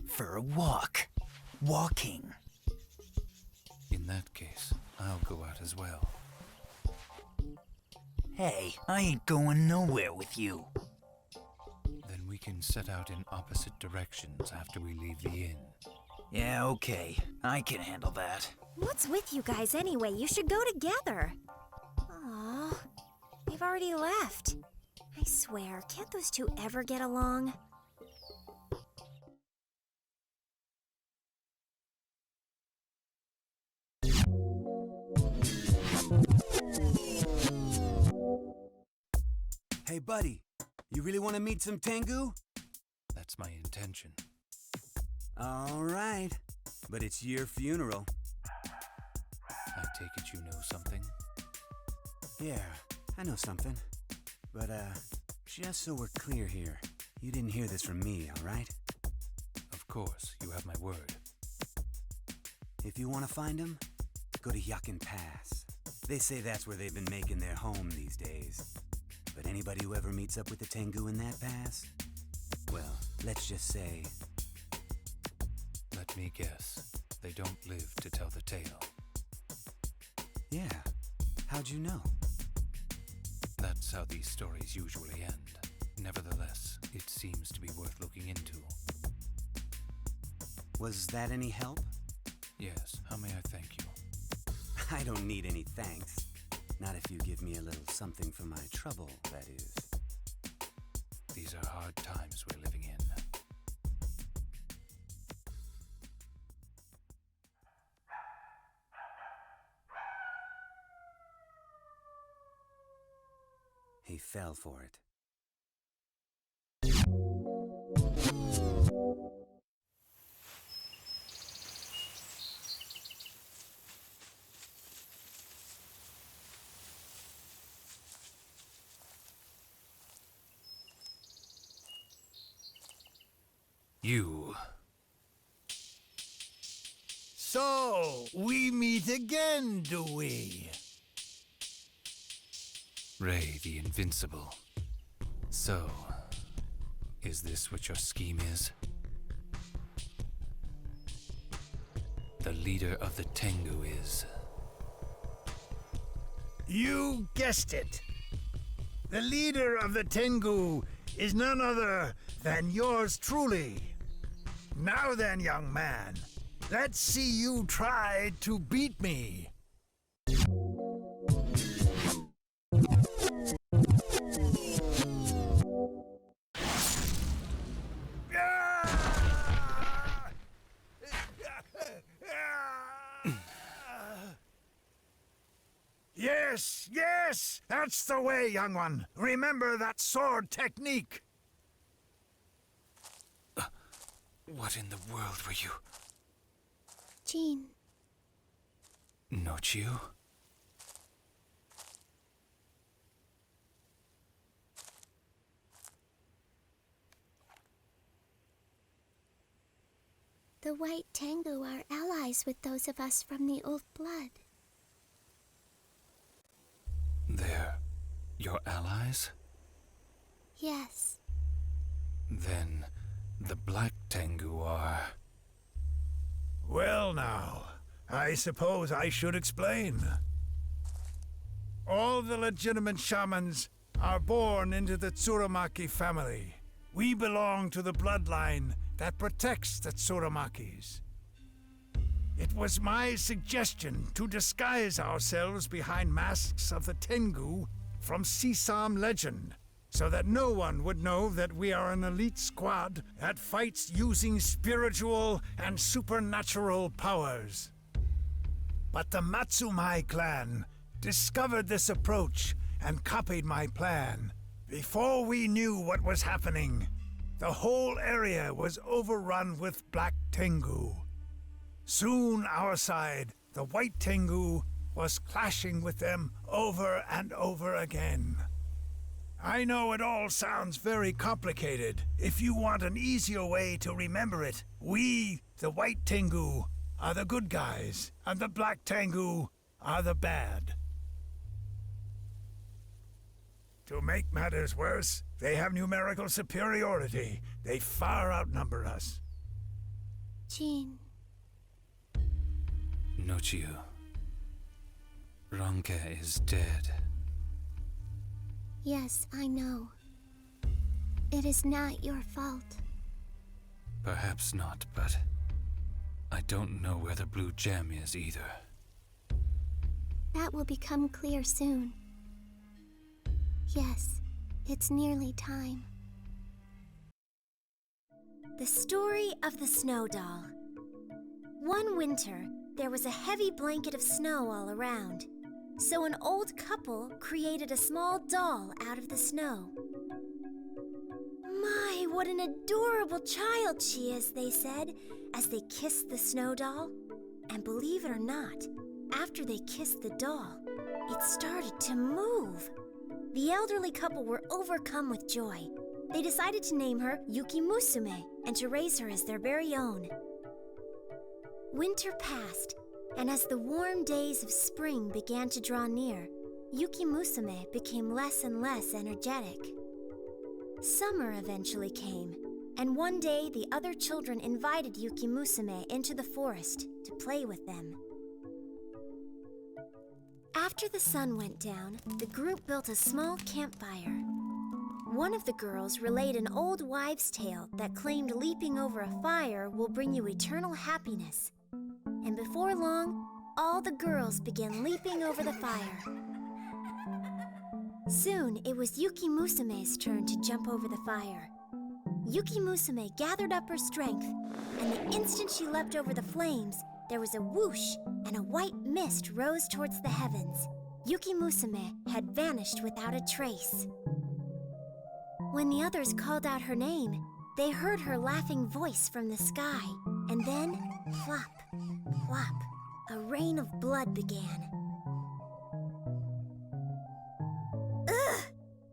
For a walk. Walking. In that case, I'll go out as well. Hey, I ain't going nowhere with you. Then we can set out in opposite directions after we leave the inn. Yeah, okay. I can handle that. What's with you guys anyway? You should go together. Aw, they've already left. I swear, can't those two ever get along? Hey, buddy, you really want to meet some Tengu? That's my intention. All right, but it's your funeral. I take it you know something? Yeah, I know something. But, just so we're clear here, you didn't hear this from me, all right? Of course, you have my word. If you want to find them, go to Yakin Pass. They say that's where they've been making their home these days. But anybody who ever meets up with the Tengu in that pass, well, let's just say... Let me guess. They don't live to tell the tale. Yeah. How'd you know? That's how these stories usually end. Nevertheless, it seems to be worth looking into. Was that any help? Yes, how may I thank you? I don't need any thanks. Not if you give me a little something for my trouble, that is. These are hard times we're living in. He fell for it. You. So, we meet again, do we? Ray the Invincible. So, is this what your scheme is? The leader of the Tengu is... You guessed it. The leader of the Tengu is none other than yours truly. Now then, young man, let's see you try to beat me. Yes, yes, that's the way, young one. Remember that sword technique. What in the world were you? Jin. Nochiu? The White Tengu are allies with those of us from the Old Blood. They're your allies? Yes. Then the Black Tengu are... Well now, I suppose I should explain. All the legitimate shamans are born into the Tsuramaki family. We belong to the bloodline that protects the Tsuramakis. It was my suggestion to disguise ourselves behind masks of the Tengu from Sesam legend, so that no one would know that we are an elite squad that fights using spiritual and supernatural powers. But the Matsumai clan discovered this approach and copied my plan. Before we knew what was happening, the whole area was overrun with Black Tengu. Soon our side, the White Tengu, was clashing with them over and over again. I know it all sounds very complicated. If you want an easier way to remember it, we, the White Tengu, are the good guys, and the Black Tengu are the bad. To make matters worse, they have numerical superiority. They far outnumber us. Jin. Nochiyo. Ranke is dead. Yes, I know. It is not your fault. Perhaps not, but I don't know where the blue gem is either. That will become clear soon. Yes, it's nearly time. The story of the snow doll. One winter, there was a heavy blanket of snow all around. So an old couple created a small doll out of the snow. My, what an adorable child she is, they said, as they kissed the snow doll. And believe it or not, after they kissed the doll, it started to move. The elderly couple were overcome with joy. They decided to name her Yuki Musume and to raise her as their very own. Winter passed, and as the warm days of spring began to draw near, Yuki Musume became less and less energetic. Summer eventually came, and one day the other children invited Yuki Musume into the forest to play with them. After the sun went down, the group built a small campfire. One of the girls relayed an old wives' tale that claimed leaping over a fire will bring you eternal happiness. And before long, all the girls began leaping over the fire. Soon, it was Yuki Musume's turn to jump over the fire. Yuki Musume gathered up her strength, and the instant she leapt over the flames, there was a whoosh, and a white mist rose towards the heavens. Yuki Musume had vanished without a trace. When the others called out her name, they heard her laughing voice from the sky, and then, plop, plop, a rain of blood began. Ugh!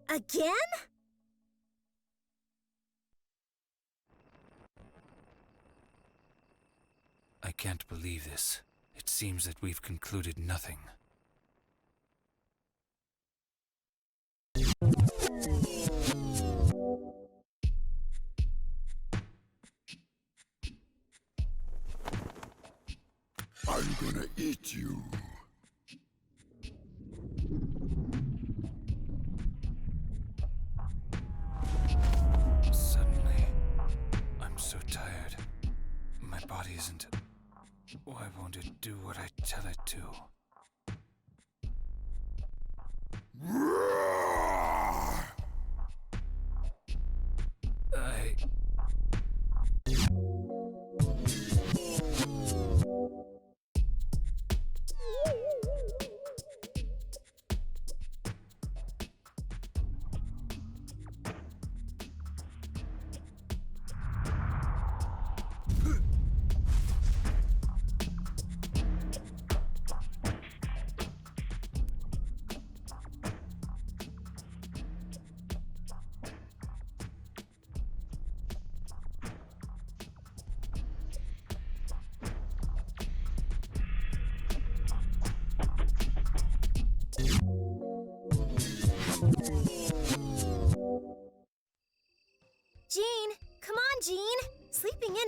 Again? I can't believe this. It seems that we've concluded nothing. I'm gonna eat you. Suddenly, I'm so tired. My body isn't... Why won't it do what I tell it to?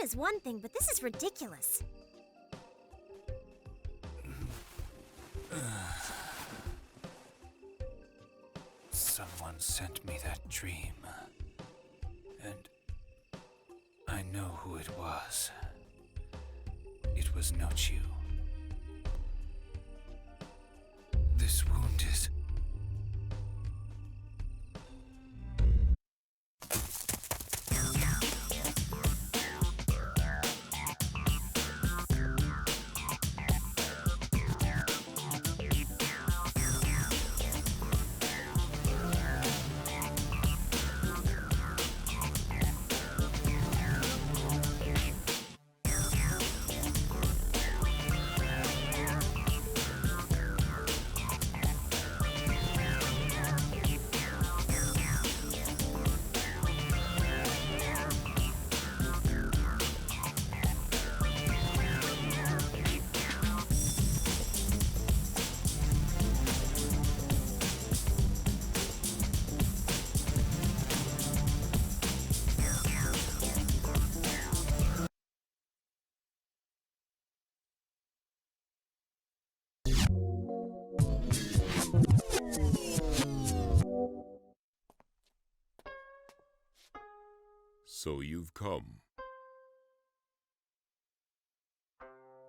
is one thing, but this is ridiculous. Someone sent me that dream. And I know who it was. It was Nochu. This wound is... So you've come.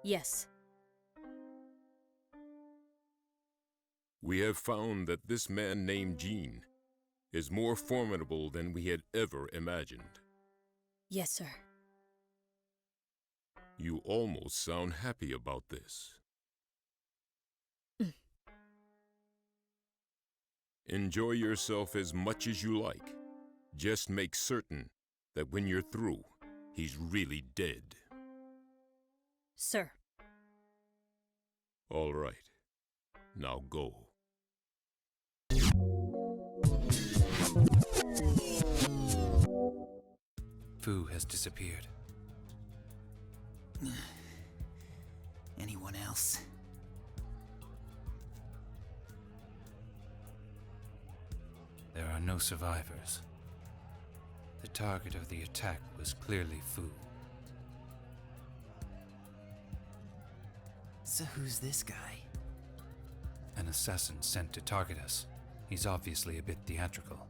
Yes. We have found that this man named Jin is more formidable than we had ever imagined. Yes, sir. You almost sound happy about this. Enjoy yourself as much as you like. Just make certain that when you're through, he's really dead. Sir. All right. Now go. Fu has disappeared. Anyone else? There are no survivors. The target of the attack was clearly Fu. So who's this guy? An assassin sent to target us. He's obviously a bit theatrical.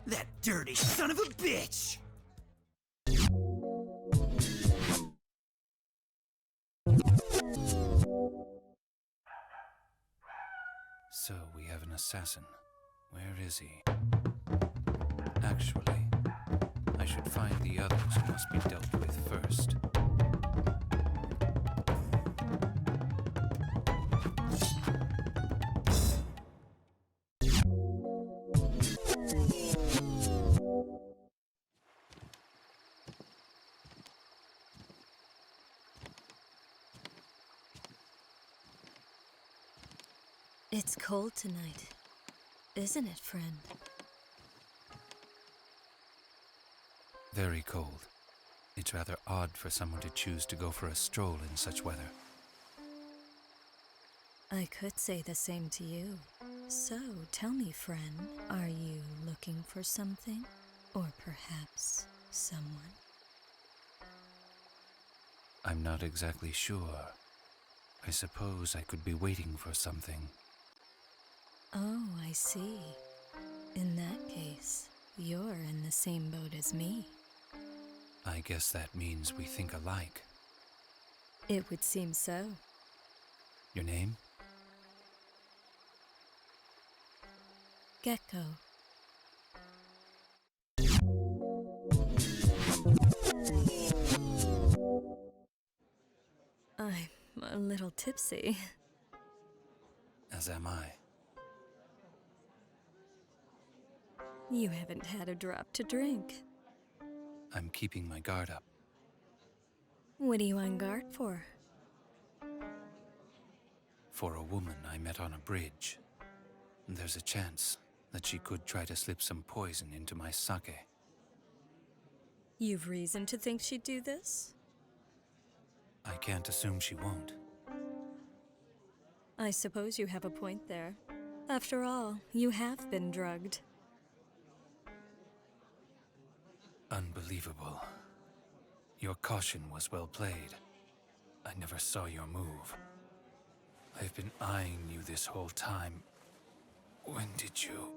That dirty son of a bitch! So we have an assassin. Where is he? Actually, I should find the others who must be dealt with first. It's cold tonight, isn't it, friend? Very cold. It's rather odd for someone to choose to go for a stroll in such weather. I could say the same to you. So, tell me, friend, are you looking for something? Or perhaps someone? I'm not exactly sure. I suppose I could be waiting for something. Oh, I see. In that case, you're in the same boat as me. I guess that means we think alike. It would seem so. Your name? Gecko. I'm a little tipsy. As am I. You haven't had a drop to drink. I'm keeping my guard up. What are you on guard for? For a woman I met on a bridge. There's a chance that she could try to slip some poison into my sake. You've reason to think she'd do this? I can't assume she won't. I suppose you have a point there. After all, you have been drugged. Unbelievable. Your caution was well played. I never saw your move. I've been eyeing you this whole time. When did you...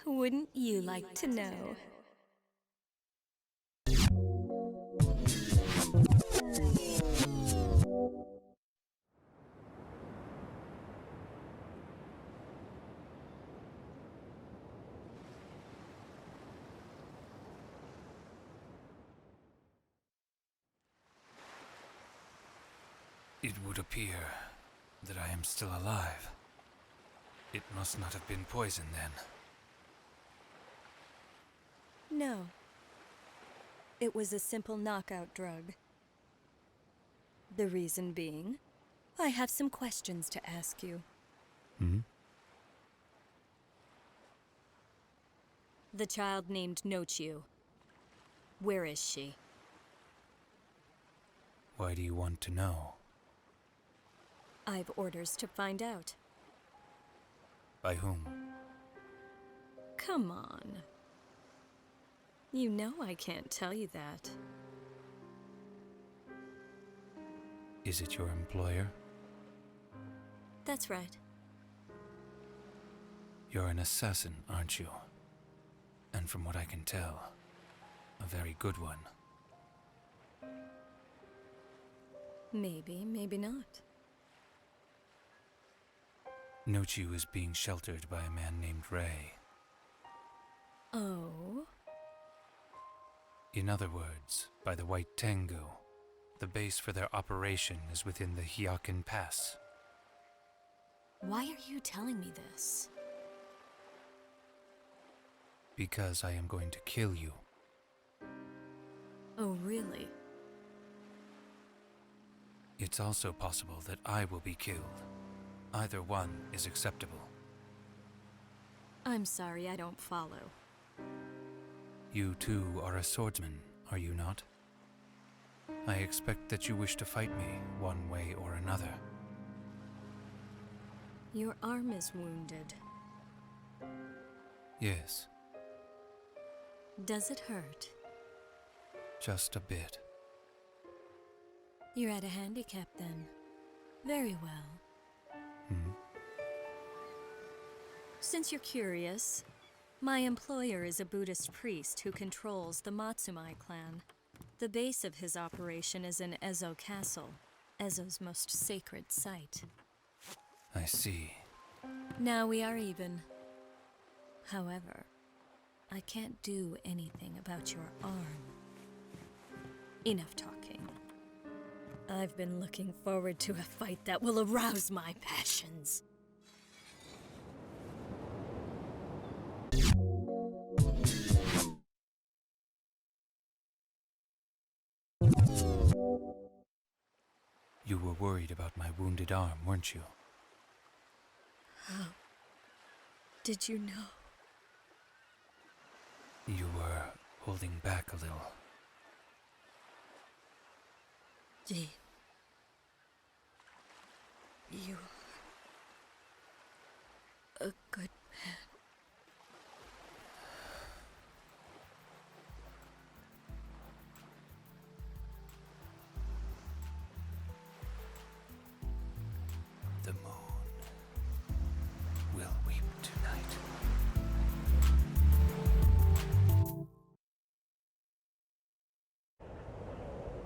Wouldn't you like to know? It would appear that I am still alive. It must not have been poison then. No. It was a simple knockout drug. The reason being, I have some questions to ask you. Hmm? The child named Nochiu. Where is she? Why do you want to know? I've orders to find out. By whom? Come on. You know I can't tell you that. Is it your employer? That's right. You're an assassin, aren't you? And from what I can tell, a very good one. Maybe, maybe not. Nochiu is being sheltered by a man named Ray. Oh? In other words, by the White Tengu. The base for their operation is within the Hyakin Pass. Why are you telling me this? Because I am going to kill you. Oh, really? It's also possible that I will be killed. Either one is acceptable. I'm sorry, I don't follow. You too are a swordsman, are you not? I expect that you wish to fight me, one way or another. Your arm is wounded. Yes, Does it hurt? just a bit. You're at a handicap then. Very well. Hmm? Since you're curious, my employer is a Buddhist priest who controls the Matsumai clan. The base of his operation is in Ezo Castle, Ezo's most sacred site. I see. Now we are even. However, I can't do anything about your arm. Enough talking. I've been looking forward to a fight that will arouse my passions. You were worried about my wounded arm, weren't you? How did you know? You were holding back a little. Jin, you are a good man. The moon will weep tonight.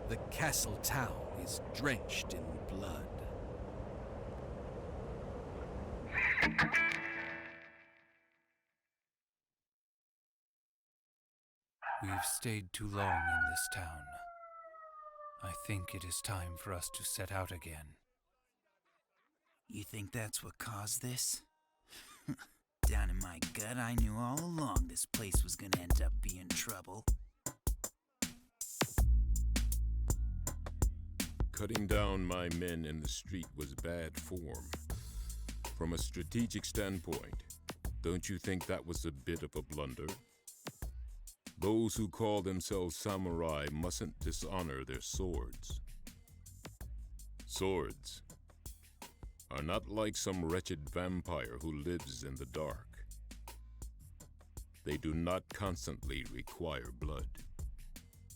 The castle town is drenched in blood. We've stayed too long in this town. I think it is time for us to set out again. You think that's what caused this? Down in my gut, I knew all along this place was gonna end up being trouble. Cutting down my men in the street was bad form. From a strategic standpoint, don't you think that was a bit of a blunder? Those who call themselves samurai mustn't dishonor their swords. Swords are not like some wretched vampire who lives in the dark. They do not constantly require blood.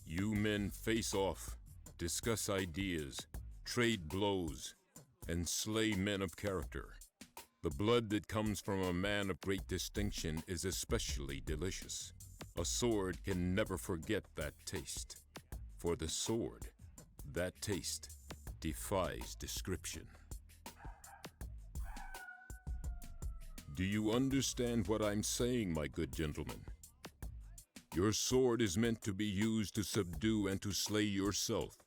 You men face off, discuss ideas, trade blows, and slay men of character. The blood that comes from a man of great distinction is especially delicious. A sword can never forget that taste. For the sword, that taste defies description. Do you understand what I'm saying, my good gentleman? Your sword is meant to be used to subdue and to slay yourself.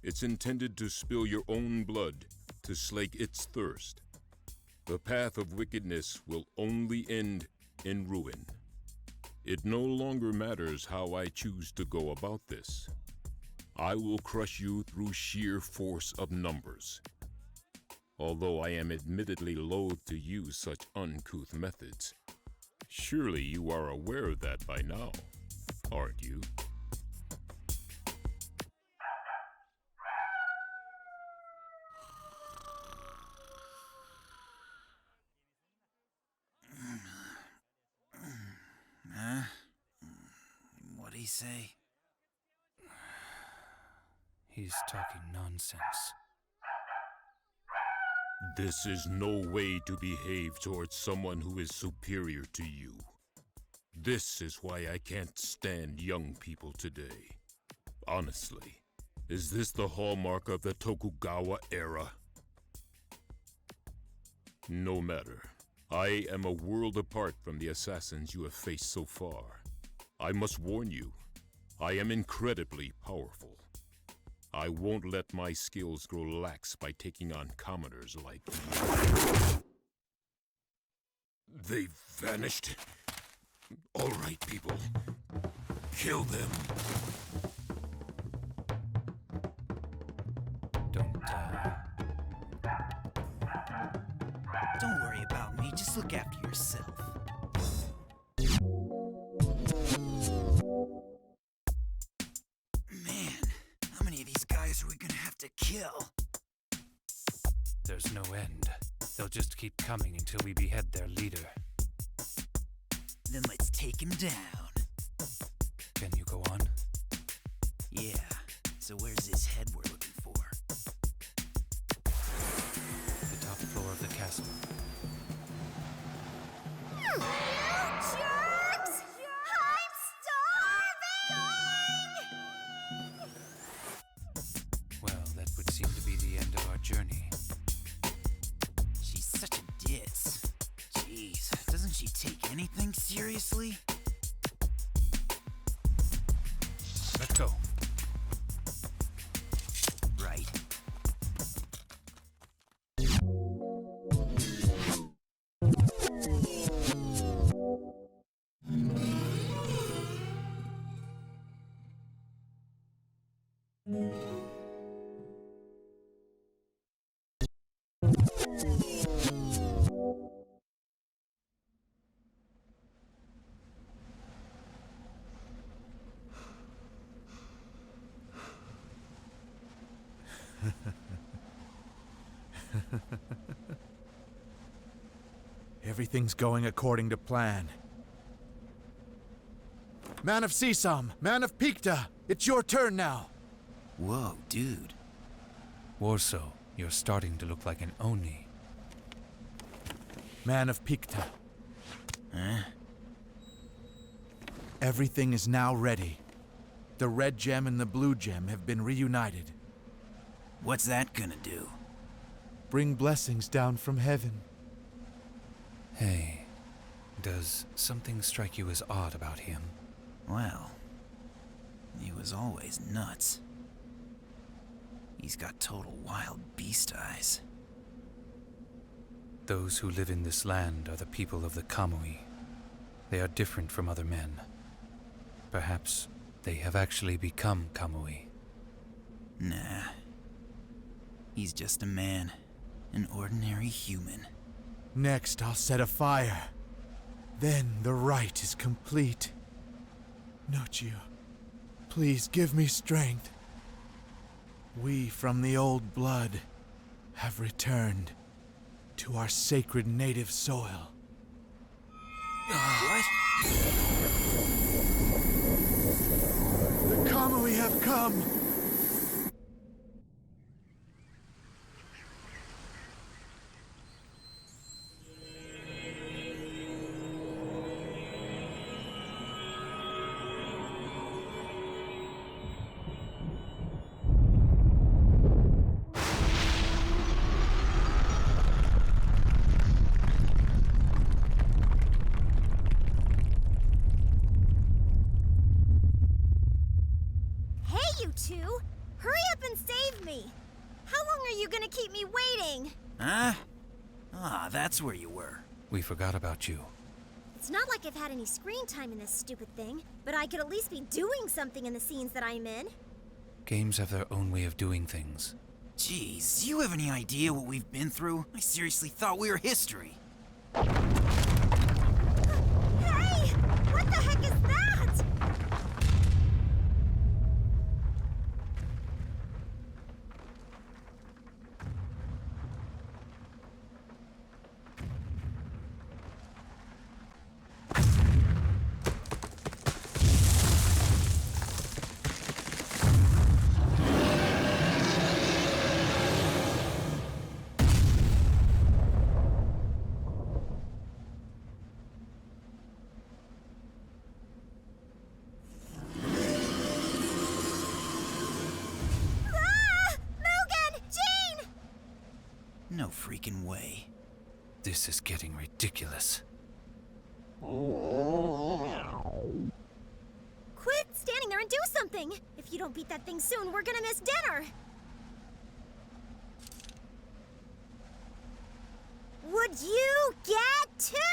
It's intended to spill your own blood, to slake its thirst. The path of wickedness will only end in ruin. It no longer matters how I choose to go about this. I will crush you through sheer force of numbers. Although I am admittedly loath to use such uncouth methods, surely you are aware of that by now, aren't you? What'd he say? He's talking nonsense. This is no way to behave towards someone who is superior to you. This is why I can't stand young people today. Honestly, is this the hallmark of the Tokugawa era? No matter. I am a world apart from the assassins you have faced so far. I must warn you, I am incredibly powerful. I won't let my skills grow lax by taking on commoners like you. They've vanished. All right, people. Kill them. Don't worry about me, just look after yourself. Man, how many of these guys are we gonna have to kill? There's no end. They'll just keep coming until we behead their leader. Then let's take him down. Can you go on? Yeah, so where's this head we're looking for? The top floor of the castle. Jerks! I'm starving! Well, that would seem to be the end of our journey. She's such a ditz. Jeez, doesn't she take anything seriously? Let's go. Right. Everything's going according to plan. Man of Sesam, Man of Picta, it's your turn now. Whoa, dude. Warso, you're starting to look like an Oni. Man of Picta. Huh? Everything is now ready. The red gem and the blue gem have been reunited. What's that gonna do? Bring blessings down from heaven. Hey, does something strike you as odd about him? Well, he was always nuts. He's got total wild beast eyes. Those who live in this land are the people of the Kamui. They are different from other men. Perhaps they have actually become Kamui. Nah. He's just a man. An ordinary human. Next, I'll set a fire. Then the rite is complete. Nochio, please give me strength. We from the old blood have returned to our sacred native soil. What? The Kamui have come! Two, hurry up and save me! How long are you gonna keep me waiting? Huh? Ah, that's where you were. We forgot about you. It's not like I've had any screen time in this stupid thing, but I could at least be doing something in the scenes that I'm in. Games have their own way of doing things. Jeez, do you have any idea what we've been through? I seriously thought we were history. Hey! What the heck is that? No freaking way. This is getting ridiculous. Quit standing there and do something! If you don't beat that thing soon, we're gonna miss dinner! Would you get to it?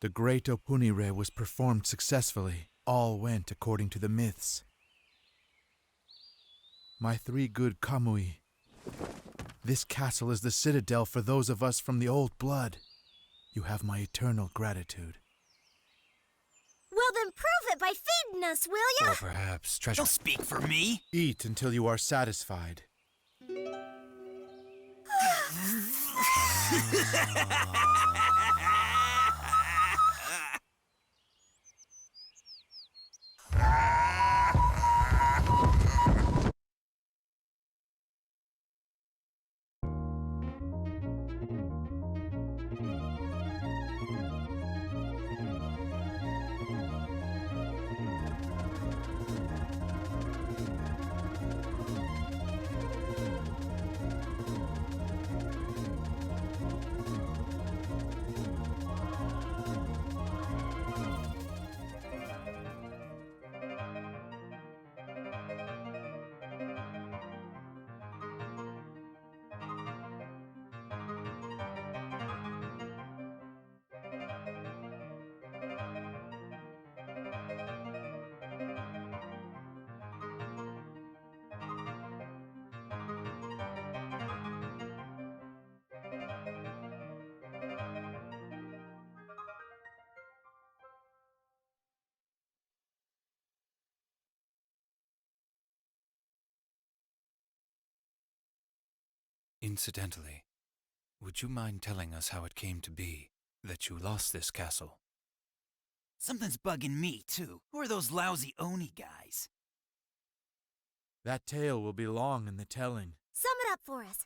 The great Opunire was performed successfully. All went according to the myths. My three good Kamui. This castle is the citadel for those of us from the old blood. You have my eternal gratitude. Well then prove it by feeding us, will ya? Or perhaps treasure. Don't speak for me! Eat until you are satisfied. Incidentally, would you mind telling us how it came to be that you lost this castle? Something's bugging me, too. Who are those lousy Oni guys? That tale will be long in the telling. Sum it up for us.